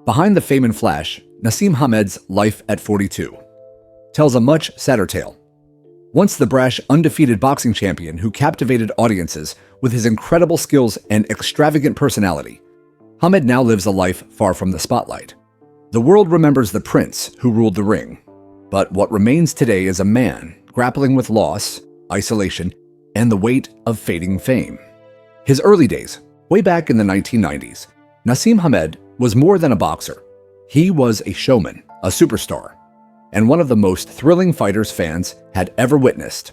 Behind the fame and flash, Naseem Hamed's life at 42 tells a much sadder tale. Once the brash, undefeated boxing champion who captivated audiences with his incredible skills and extravagant personality, Hamed now lives a life far from the spotlight. The world remembers the prince who ruled the ring, but what remains today is a man grappling with loss, isolation, and the weight of fading fame. His early days, way back in the 1990s, Naseem Hamed was more than a boxer. He was a showman, a superstar, and one of the most thrilling fighters fans had ever witnessed.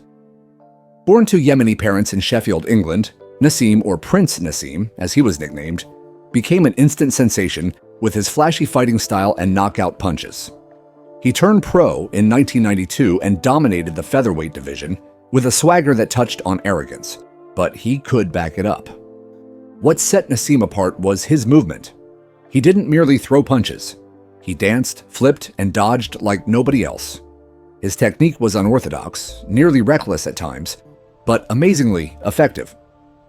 Born to Yemeni parents in Sheffield, England, Naseem, or Prince Naseem, as he was nicknamed, became an instant sensation with his flashy fighting style and knockout punches. He turned pro in 1992 and dominated the featherweight division with a swagger that touched on arrogance, but he could back it up. What set Naseem apart was his movement. He didn't merely throw punches. He danced, flipped, and dodged like nobody else. His technique was unorthodox, nearly reckless at times, but amazingly effective.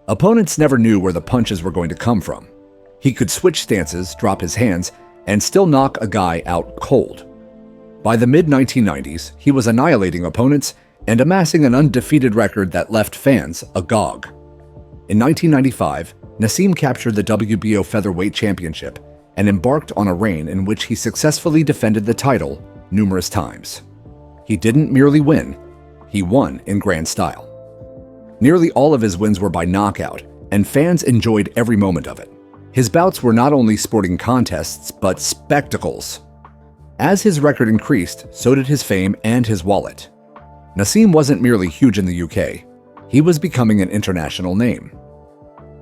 Opponents never knew where the punches were going to come from. He could switch stances, drop his hands, and still knock a guy out cold. By the mid-1990s, he was annihilating opponents and amassing an undefeated record that left fans agog. In 1995, Naseem captured the WBO featherweight championship and embarked on a reign in which he successfully defended the title numerous times. He didn't merely win, he won in grand style. Nearly all of his wins were by knockout, and fans enjoyed every moment of it. His bouts were not only sporting contests, but spectacles. As his record increased, so did his fame and his wallet. Naseem wasn't merely huge in the UK, he was becoming an international name.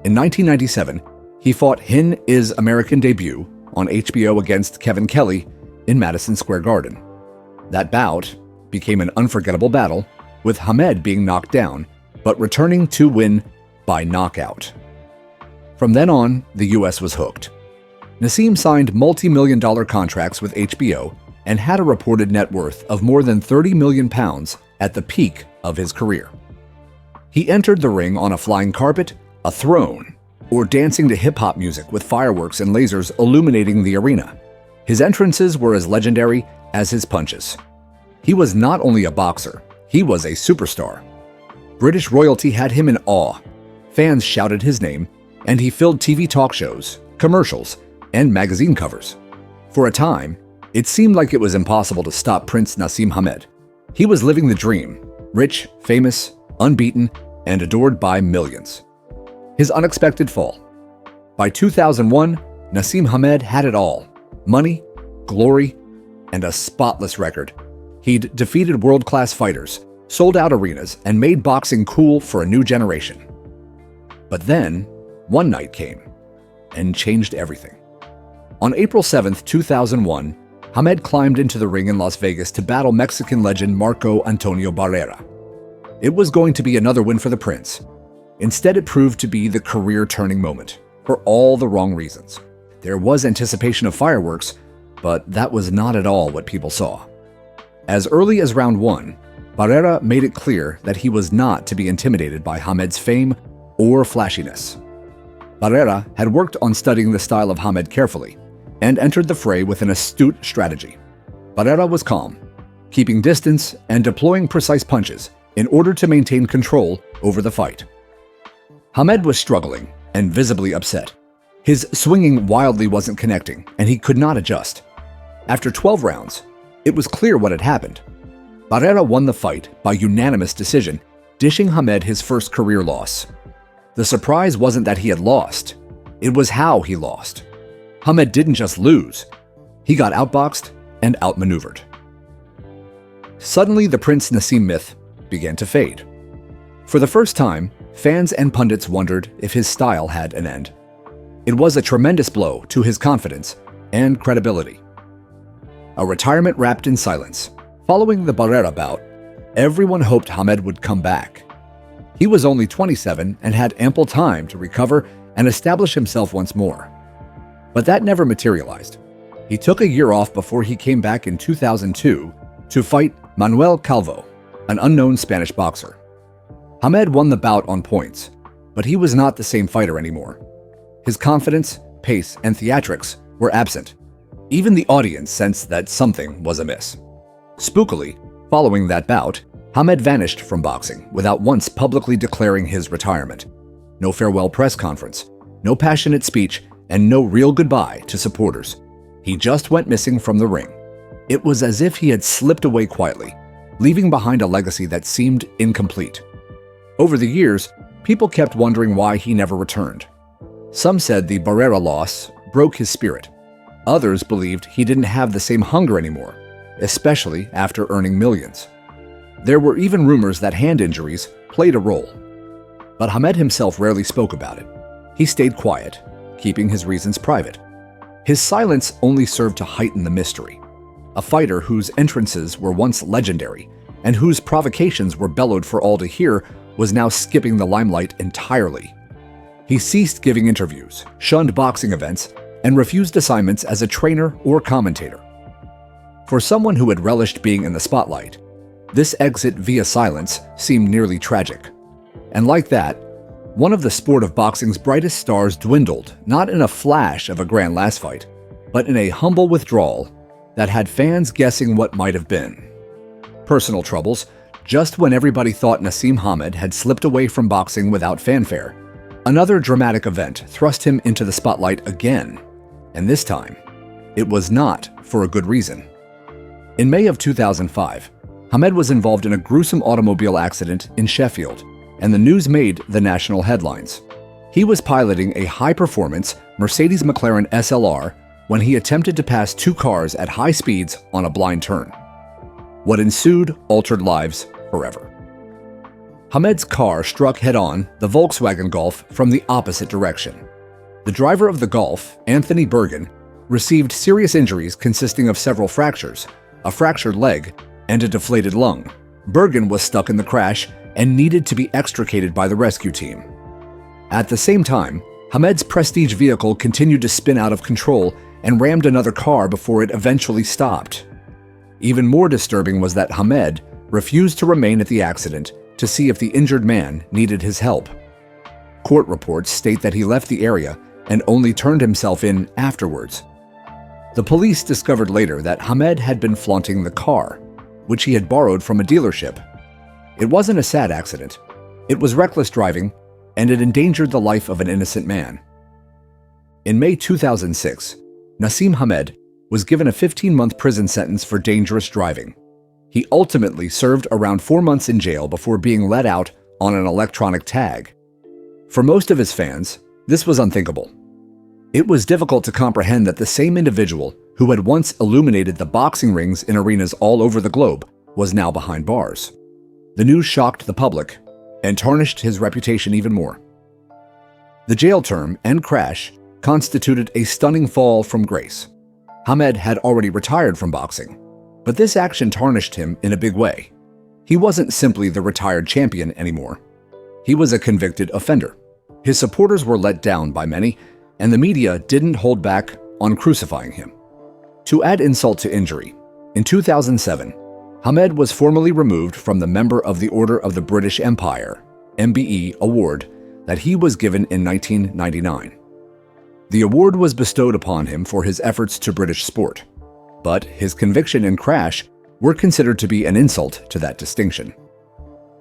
In 1997, he fought his American debut on HBO against Kevin Kelly in Madison Square Garden. That bout became an unforgettable battle, with Hamed being knocked down, but returning to win by knockout. From then on, the US was hooked. Naseem signed multi-million-dollar contracts with HBO and had a reported net worth of more than £30 million at the peak of his career. He entered the ring on a flying carpet, a throne, or dancing to hip-hop music with fireworks and lasers illuminating the arena. His entrances were as legendary as his punches. He was not only a boxer, he was a superstar. British royalty had him in awe. Fans shouted his name, and he filled TV talk shows, commercials, and magazine covers. For a time, it seemed like it was impossible to stop Prince Naseem Hamed. He was living the dream, rich, famous, unbeaten, and adored by millions. His unexpected fall. By 2001, Naseem Hamed had it all: money, glory, and a spotless record. He'd defeated world-class fighters, sold out arenas, and made boxing cool for a new generation. But then, one night came and changed everything. On April 7, 2001, Hamed climbed into the ring in Las Vegas to battle Mexican legend Marco Antonio Barrera. It was going to be another win for the Prince. Instead, it proved to be the career-turning moment, for all the wrong reasons. There was anticipation of fireworks, but that was not at all what people saw. As early as round 1, Barrera made it clear that he was not to be intimidated by Hamed's fame or flashiness. Barrera had worked on studying the style of Hamed carefully and entered the fray with an astute strategy. Barrera was calm, keeping distance and deploying precise punches in order to maintain control over the fight. Hamed was struggling and visibly upset. His swinging wildly wasn't connecting, and he could not adjust. After 12 rounds, it was clear what had happened. Barrera won the fight by unanimous decision, dishing Hamed his first career loss. The surprise wasn't that he had lost, it was how he lost. Hamed didn't just lose, he got outboxed and outmaneuvered. Suddenly, the Prince Naseem myth began to fade. For the first time, fans and pundits wondered if his style had an end. It was a tremendous blow to his confidence and credibility. A retirement wrapped in silence. Following the Barrera bout, everyone hoped Hamed would come back. He was only 27 and had ample time to recover and establish himself once more. But that never materialized. He took a year off before he came back in 2002 to fight Manuel Calvo, an unknown Spanish boxer. Hamed won the bout on points, but he was not the same fighter anymore. His confidence, pace, and theatrics were absent. Even the audience sensed that something was amiss. Spookily, following that bout, Hamed vanished from boxing without once publicly declaring his retirement. No farewell press conference, no passionate speech, and no real goodbye to supporters. He just went missing from the ring. It was as if he had slipped away quietly, leaving behind a legacy that seemed incomplete. Over the years, people kept wondering why he never returned. Some said the Barrera loss broke his spirit. Others believed he didn't have the same hunger anymore, especially after earning millions. There were even rumors that hand injuries played a role. But Hamed himself rarely spoke about it. He stayed quiet, keeping his reasons private. His silence only served to heighten the mystery. A fighter whose entrances were once legendary and whose provocations were bellowed for all to hear was now skipping the limelight entirely. He ceased giving interviews, shunned boxing events, and refused assignments as a trainer or commentator. For someone who had relished being in the spotlight, this exit via silence seemed nearly tragic. And like that, one of the sport of boxing's brightest stars dwindled, not in a flash of a grand last fight, but in a humble withdrawal that had fans guessing what might have been. Personal troubles, just when everybody thought Naseem Hamed had slipped away from boxing without fanfare. Another dramatic event thrust him into the spotlight again, and this time, it was not for a good reason. In May of 2005, Hamed was involved in a gruesome automobile accident in Sheffield, and the news made the national headlines. He was piloting a high-performance Mercedes McLaren SLR when he attempted to pass two cars at high speeds on a blind turn. What ensued altered lives forever. Hamed's car struck head-on the Volkswagen Golf from the opposite direction. The driver of the Golf, Anthony Bergen, received serious injuries consisting of several fractures, a fractured leg, and a deflated lung. Bergen was stuck in the crash and needed to be extricated by the rescue team. At the same time, Hamed's prestige vehicle continued to spin out of control and rammed another car before it eventually stopped. Even more disturbing was that Hamed refused to remain at the accident to see if the injured man needed his help. Court reports state that he left the area and only turned himself in afterwards. The police discovered later that Hamed had been flaunting the car, which he had borrowed from a dealership. It wasn't a sad accident. It was reckless driving, and it endangered the life of an innocent man. In May 2006, Naseem Hamed was given a 15-month prison sentence for dangerous driving. He ultimately served around 4 months in jail before being let out on an electronic tag. For most of his fans, this was unthinkable. It was difficult to comprehend that the same individual who had once illuminated the boxing rings in arenas all over the globe was now behind bars. The news shocked the public and tarnished his reputation even more. The jail term and crash constituted a stunning fall from grace. Hamed had already retired from boxing, but this action tarnished him in a big way. He wasn't simply the retired champion anymore. He was a convicted offender. His supporters were let down by many, and the media didn't hold back on crucifying him. To add insult to injury, in 2007, Hamed was formally removed from the Member of the Order of the British Empire, MBE, award that he was given in 1999. The award was bestowed upon him for his efforts to British sport, but his conviction and crash were considered to be an insult to that distinction.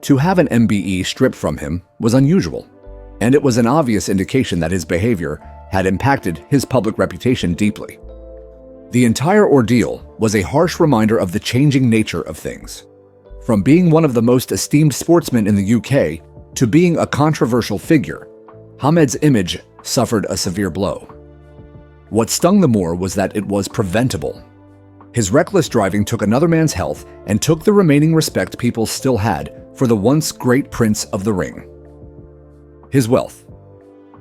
To have an MBE stripped from him was unusual, and it was an obvious indication that his behavior had impacted his public reputation deeply. The entire ordeal was a harsh reminder of the changing nature of things. From being one of the most esteemed sportsmen in the UK to being a controversial figure, Hamed's image suffered a severe blow. What stung the more was that it was preventable. His reckless driving took another man's health and took the remaining respect people still had for the once great prince of the ring. His wealth.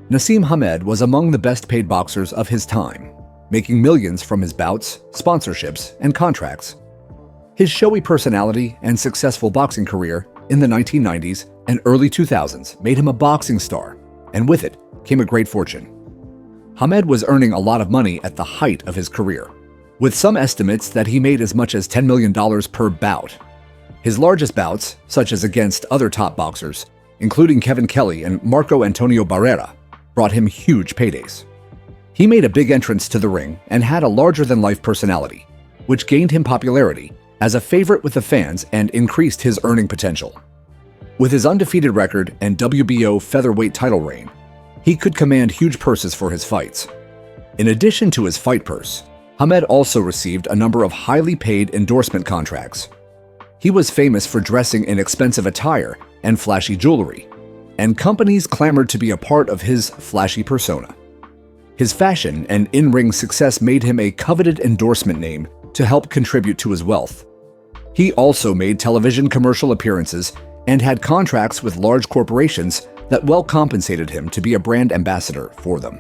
Naseem Hamed was among the best-paid boxers of his time, making millions from his bouts, sponsorships, and contracts. His showy personality and successful boxing career in the 1990s and early 2000s made him a boxing star, and with it came a great fortune. Hamed was earning a lot of money at the height of his career, with some estimates that he made as much as $10 million per bout. His largest bouts, such as against other top boxers, including Kevin Kelly and Marco Antonio Barrera, brought him huge paydays. He made a big entrance to the ring and had a larger-than-life personality, which gained him popularity as a favorite with the fans and increased his earning potential. With his undefeated record and WBO featherweight title reign, he could command huge purses for his fights. In addition to his fight purse, Hamed also received a number of highly paid endorsement contracts. He was famous for dressing in expensive attire and flashy jewelry, and companies clamored to be a part of his flashy persona. His fashion and in-ring success made him a coveted endorsement name to help contribute to his wealth. He also made television commercial appearances and had contracts with large corporations that well compensated him to be a brand ambassador for them.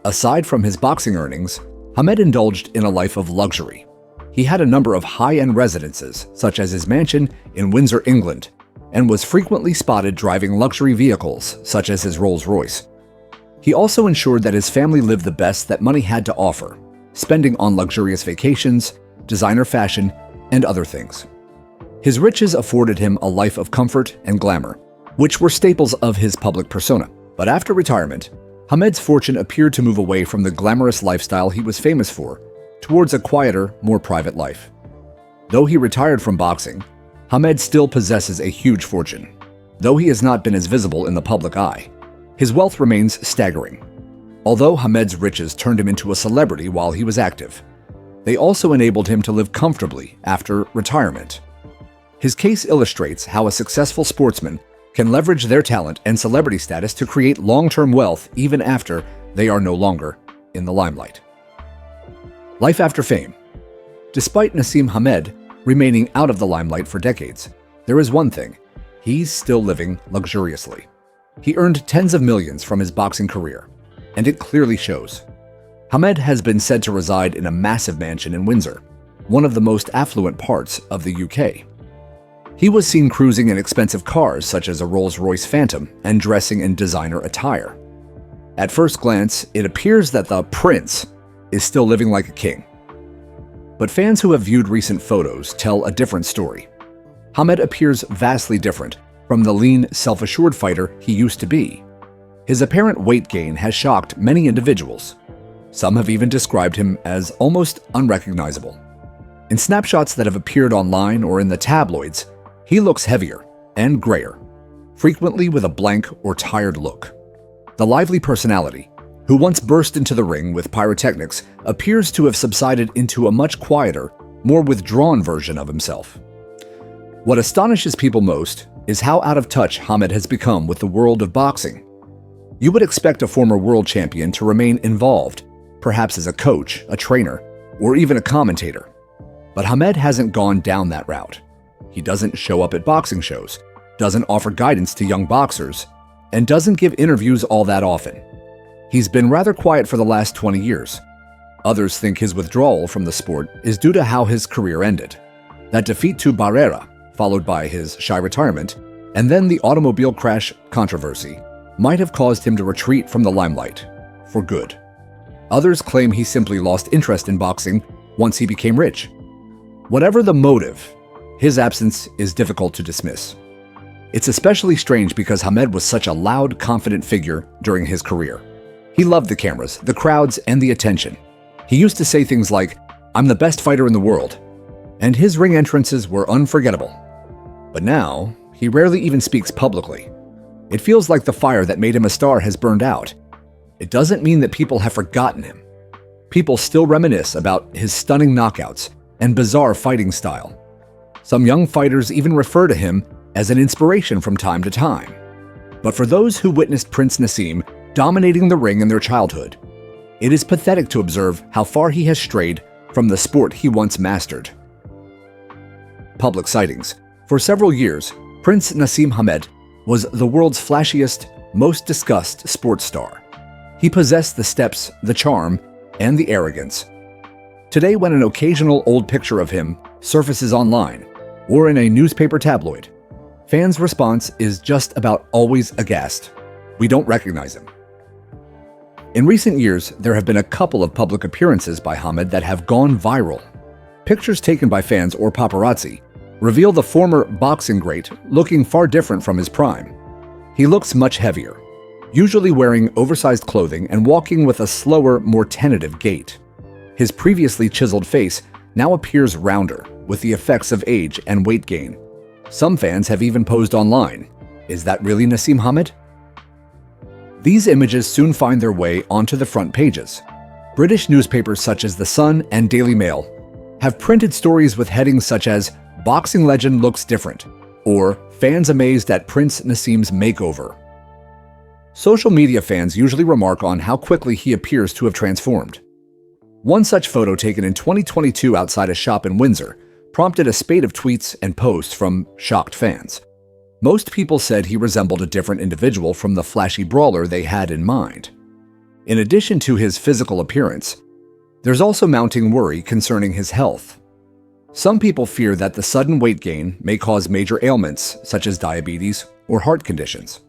Aside from his boxing earnings, Hamed indulged in a life of luxury. He had a number of high-end residences, such as his mansion in Windsor, England, and was frequently spotted driving luxury vehicles, such as his Rolls-Royce. He also ensured that his family lived the best that money had to offer, spending on luxurious vacations, designer fashion, and other things. His riches afforded him a life of comfort and glamour, which were staples of his public persona. But after retirement, Hamed's fortune appeared to move away from the glamorous lifestyle he was famous for towards a quieter, more private life. Though he retired from boxing, Hamed still possesses a huge fortune. Though he has not been as visible in the public eye, his wealth remains staggering. Although Hamed's riches turned him into a celebrity while he was active, they also enabled him to live comfortably after retirement. His case illustrates how a successful sportsman can leverage their talent and celebrity status to create long-term wealth even after they are no longer in the limelight. Life after fame. Despite Naseem Hamed remaining out of the limelight for decades, there is one thing: he's still living luxuriously. He earned tens of millions from his boxing career, and it clearly shows. Hamed has been said to reside in a massive mansion in Windsor, one of the most affluent parts of the UK. He was seen cruising in expensive cars such as a Rolls-Royce Phantom and dressing in designer attire. At first glance, it appears that the prince is still living like a king. But fans who have viewed recent photos tell a different story. Hamed appears vastly different from the lean, self-assured fighter he used to be. His apparent weight gain has shocked many individuals. Some have even described him as almost unrecognizable. In snapshots that have appeared online or in the tabloids, he looks heavier and grayer, frequently with a blank or tired look. The lively personality, who once burst into the ring with pyrotechnics, appears to have subsided into a much quieter, more withdrawn version of himself. What astonishes people most is how out of touch Hamed has become with the world of boxing. You would expect a former world champion to remain involved, perhaps as a coach, a trainer, or even a commentator. But Hamed hasn't gone down that route. He doesn't show up at boxing shows, doesn't offer guidance to young boxers, and doesn't give interviews all that often. He's been rather quiet for the last 20 years. Others think his withdrawal from the sport is due to how his career ended. That defeat to Barrera, followed by his shy retirement, and then the automobile crash controversy, might have caused him to retreat from the limelight for good. Others claim he simply lost interest in boxing once he became rich. Whatever the motive, his absence is difficult to dismiss. It's especially strange because Hamed was such a loud, confident figure during his career. He loved the cameras, the crowds, and the attention. He used to say things like, "I'm the best fighter in the world," and his ring entrances were unforgettable. But now, he rarely even speaks publicly. It feels like the fire that made him a star has burned out. It doesn't mean that people have forgotten him. People still reminisce about his stunning knockouts and bizarre fighting style. Some young fighters even refer to him as an inspiration from time to time. But for those who witnessed Prince Naseem dominating the ring in their childhood, it is pathetic to observe how far he has strayed from the sport he once mastered. Public sightings. For several years, Prince Naseem Hamed was the world's flashiest, most discussed sports star. He possessed the steps, the charm, and the arrogance. Today, when an occasional old picture of him surfaces online or in a newspaper tabloid, fans' response is just about always aghast. We don't recognize him. In recent years, there have been a couple of public appearances by Hamed that have gone viral. Pictures taken by fans or paparazzi reveal the former boxing great looking far different from his prime. He looks much heavier, usually wearing oversized clothing and walking with a slower, more tentative gait. His previously chiseled face now appears rounder, with the effects of age and weight gain. Some fans have even posed online. Is that really Naseem Hamed? These images soon find their way onto the front pages. British newspapers such as The Sun and Daily Mail have printed stories with headings such as "Boxing Legend Looks Different" or "Fans Amazed at Prince Naseem's Makeover." Social media fans usually remark on how quickly he appears to have transformed. One such photo taken in 2022 outside a shop in Windsor prompted a spate of tweets and posts from shocked fans. Most people said he resembled a different individual from the flashy brawler they had in mind. In addition to his physical appearance, there's also mounting worry concerning his health. Some people fear that the sudden weight gain may cause major ailments such as diabetes or heart conditions.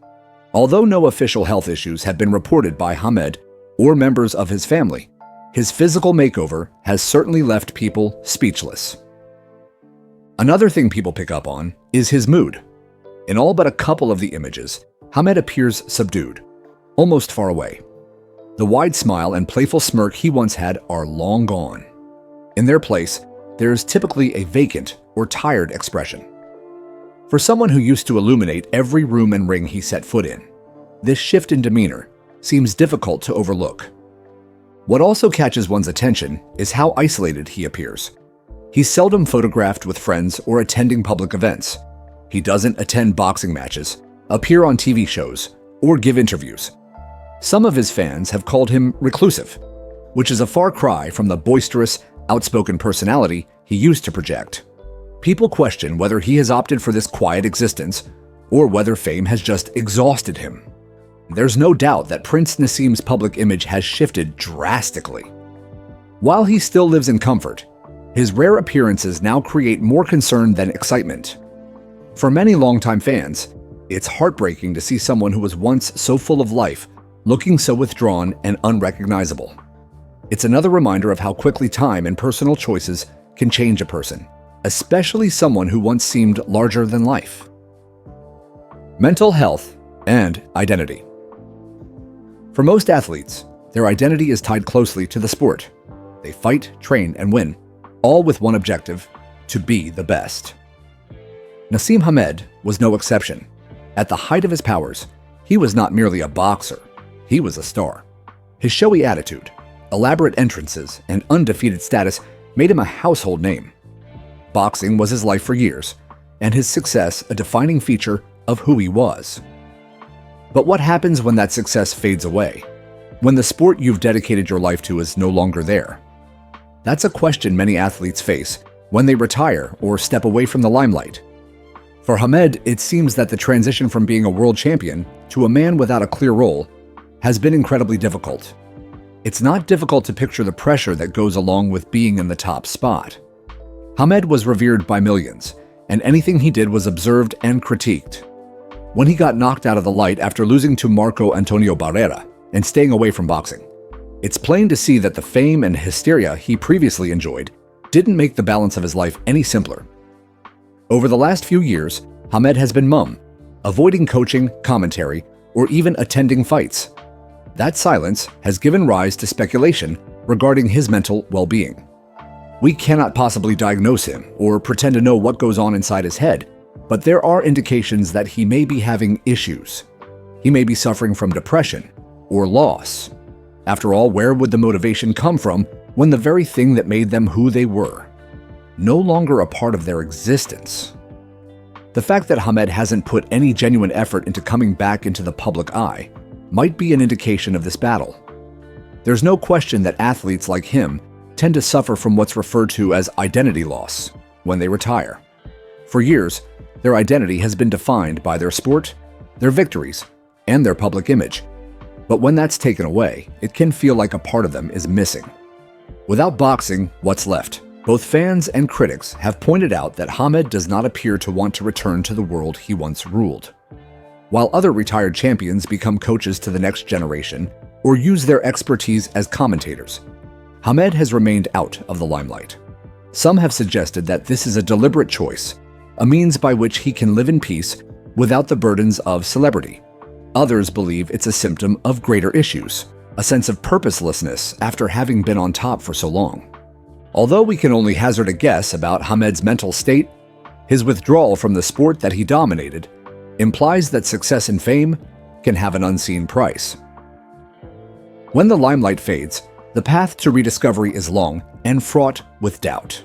Although no official health issues have been reported by Hamed or members of his family, his physical makeover has certainly left people speechless. Another thing people pick up on is his mood. In all but a couple of the images, Hamed appears subdued, almost far away. The wide smile and playful smirk he once had are long gone. In their place, there is typically a vacant or tired expression. For someone who used to illuminate every room and ring he set foot in, this shift in demeanor seems difficult to overlook. What also catches one's attention is how isolated he appears. He's seldom photographed with friends or attending public events. He doesn't attend boxing matches, appear on TV shows, or give interviews. Some of his fans have called him reclusive, which is a far cry from the boisterous, outspoken personality he used to project. People question whether he has opted for this quiet existence or whether fame has just exhausted him. There's no doubt that Prince Naseem's public image has shifted drastically. While he still lives in comfort, his rare appearances now create more concern than excitement. For many longtime fans, it's heartbreaking to see someone who was once so full of life looking so withdrawn and unrecognizable. It's another reminder of how quickly time and personal choices can change a person, especially someone who once seemed larger than life. Mental health and identity. For most athletes, their identity is tied closely to the sport. They fight, train, and win, all with one objective: to be the best. Naseem Hamed was no exception. At the height of his powers, he was not merely a boxer, he was a star. His showy attitude, elaborate entrances, and undefeated status made him a household name. Boxing was his life for years, and his success a defining feature of who he was. But what happens when that success fades away? When the sport you've dedicated your life to is no longer there? That's a question many athletes face when they retire or step away from the limelight. For Hamed, it seems that the transition from being a world champion to a man without a clear role has been incredibly difficult. It's not difficult to picture the pressure that goes along with being in the top spot. Hamed was revered by millions, and anything he did was observed and critiqued. When he got knocked out of the light after losing to Marco Antonio Barrera and staying away from boxing, it's plain to see that the fame and hysteria he previously enjoyed didn't make the balance of his life any simpler. Over the last few years, Hamed has been mum, avoiding coaching, commentary, or even attending fights. That silence has given rise to speculation regarding his mental well-being. We cannot possibly diagnose him or pretend to know what goes on inside his head, but there are indications that he may be having issues. He may be suffering from depression or loss. After all, where would the motivation come from when the very thing that made them who they were no longer a part of their existence? The fact that Hamed hasn't put any genuine effort into coming back into the public eye might be an indication of this battle. There's no question that athletes like him tend to suffer from what's referred to as identity loss when they retire. For years, their identity has been defined by their sport, their victories, and their public image. But when that's taken away, it can feel like a part of them is missing. Without boxing, what's left? Both fans and critics have pointed out that Hamed does not appear to want to return to the world he once ruled. While other retired champions become coaches to the next generation or use their expertise as commentators, Hamed has remained out of the limelight. Some have suggested that this is a deliberate choice, a means by which he can live in peace without the burdens of celebrity. Others believe it's a symptom of greater issues, a sense of purposelessness after having been on top for so long. Although we can only hazard a guess about Hamed's mental state, his withdrawal from the sport that he dominated implies that success and fame can have an unseen price. When the limelight fades, the path to rediscovery is long and fraught with doubt.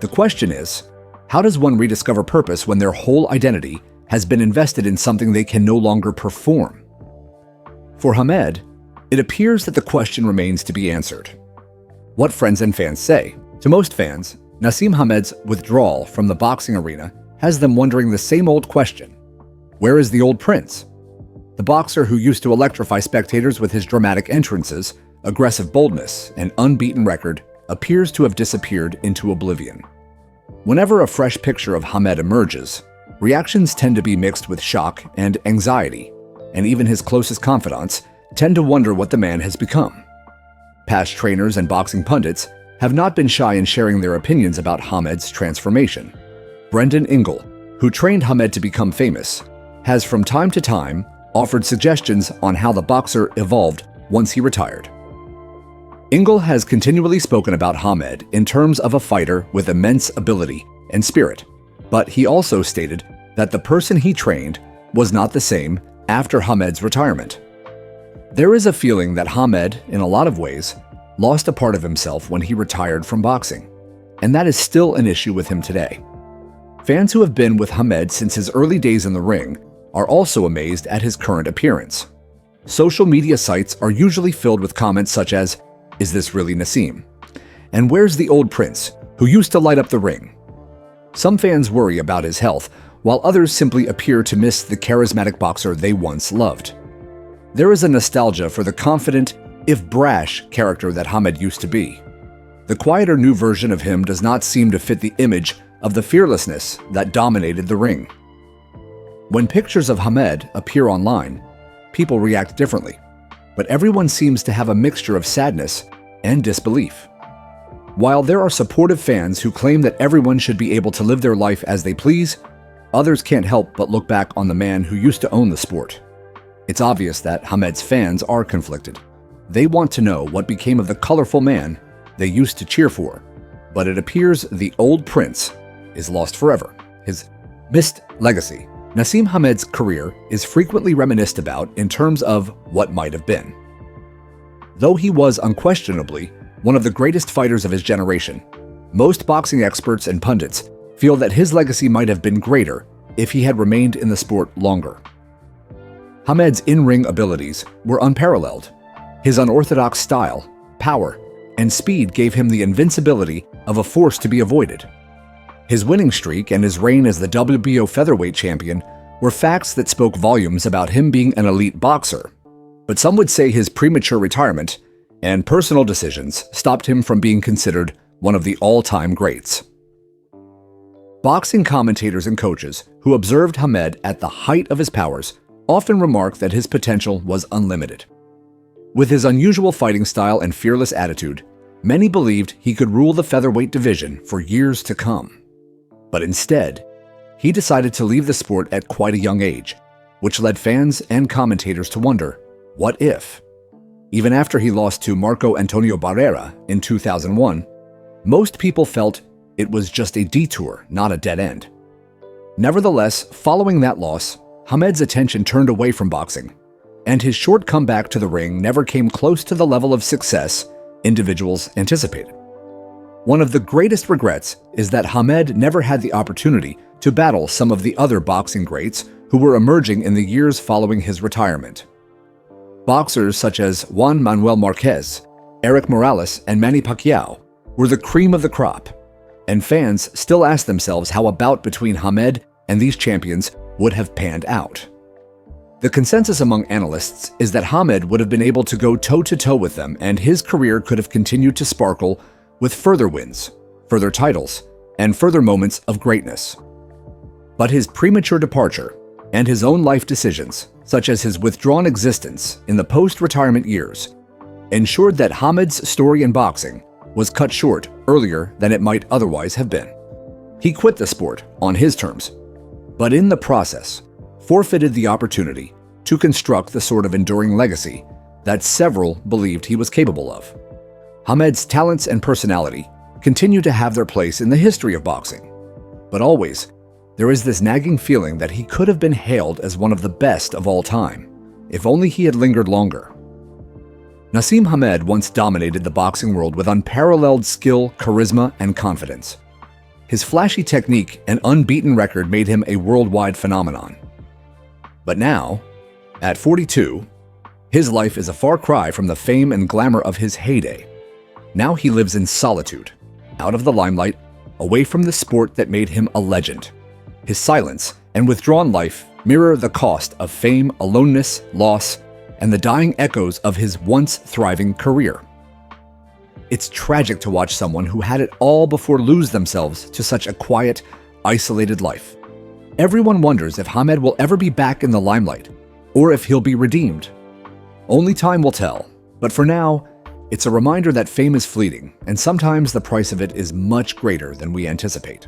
The question is, how does one rediscover purpose when their whole identity has been invested in something they can no longer perform? For Hamed, it appears that the question remains to be answered. What friends and fans say. To most fans, Naseem Hamed's withdrawal from the boxing arena has them wondering the same old question. Where is the old prince? The boxer who used to electrify spectators with his dramatic entrances, aggressive boldness, and unbeaten record appears to have disappeared into oblivion. Whenever a fresh picture of Hamed emerges, reactions tend to be mixed with shock and anxiety, and even his closest confidants tend to wonder what the man has become. Past trainers and boxing pundits have not been shy in sharing their opinions about Hamed's transformation. Brendan Ingle, who trained Hamed to become famous, has from time to time offered suggestions on how the boxer evolved once he retired. Ingle has continually spoken about Hamed in terms of a fighter with immense ability and spirit, but he also stated that the person he trained was not the same after Hamed's retirement. There is a feeling that Hamed, in a lot of ways, lost a part of himself when he retired from boxing, and that is still an issue with him today. Fans who have been with Hamed since his early days in the ring are also amazed at his current appearance. Social media sites are usually filled with comments such as, "Is this really Naseem?" And "Where's the old prince who used to light up the ring?" Some fans worry about his health, while others simply appear to miss the charismatic boxer they once loved. There is a nostalgia for the confident, if brash, character that Hamed used to be. The quieter new version of him does not seem to fit the image of the fearlessness that dominated the ring. When pictures of Hamed appear online, people react differently, but everyone seems to have a mixture of sadness and disbelief. While there are supportive fans who claim that everyone should be able to live their life as they please, others can't help but look back on the man who used to own the sport. It's obvious that Hamed's fans are conflicted. They want to know what became of the colorful man they used to cheer for, but it appears the old prince is lost forever. His missed legacy. Naseem Hamed's career is frequently reminisced about in terms of what might have been. Though he was unquestionably one of the greatest fighters of his generation, most boxing experts and pundits feel that his legacy might have been greater if he had remained in the sport longer. Hamed's in-ring abilities were unparalleled. His unorthodox style, power, and speed gave him the invincibility of a force to be avoided. His winning streak and his reign as the WBO featherweight champion were facts that spoke volumes about him being an elite boxer. But some would say his premature retirement and personal decisions stopped him from being considered one of the all-time greats. Boxing commentators and coaches who observed Hamed at the height of his powers often remark that his potential was unlimited. With his unusual fighting style and fearless attitude, many believed he could rule the featherweight division for years to come. But instead, he decided to leave the sport at quite a young age, which led fans and commentators to wonder, what if? Even after he lost to Marco Antonio Barrera in 2001, most people felt it was just a detour, not a dead end. Nevertheless, following that loss, Hamed's attention turned away from boxing, and his short comeback to the ring never came close to the level of success individuals anticipated. One of the greatest regrets is that Hamed never had the opportunity to battle some of the other boxing greats who were emerging in the years following his retirement. Boxers such as Juan Manuel Marquez, Eric Morales, and Manny Pacquiao were the cream of the crop, and fans still ask themselves how a bout between Hamed and these champions would have panned out. The consensus among analysts is that Hamed would have been able to go toe-to-toe with them, and his career could have continued to sparkle with further wins, further titles, and further moments of greatness. But his premature departure and his own life decisions, such as his withdrawn existence in the post-retirement years, ensured that Hamed's story in boxing was cut short earlier than it might otherwise have been. He quit the sport on his terms, but in the process, forfeited the opportunity to construct the sort of enduring legacy that several believed he was capable of. Hamed's talents and personality continue to have their place in the history of boxing, but always, there is this nagging feeling that he could have been hailed as one of the best of all time, if only he had lingered longer. Naseem Hamed once dominated the boxing world with unparalleled skill, charisma, and confidence. His flashy technique and unbeaten record made him a worldwide phenomenon. But now, at 42, his life is a far cry from the fame and glamour of his heyday. Now he lives in solitude, out of the limelight, away from the sport that made him a legend. His silence and withdrawn life mirror the cost of fame, aloneness, loss, and the dying echoes of his once thriving career. It's tragic to watch someone who had it all before lose themselves to such a quiet, isolated life. Everyone wonders if Hamed will ever be back in the limelight, or if he'll be redeemed. Only time will tell, but for now, it's a reminder that fame is fleeting, and sometimes the price of it is much greater than we anticipate.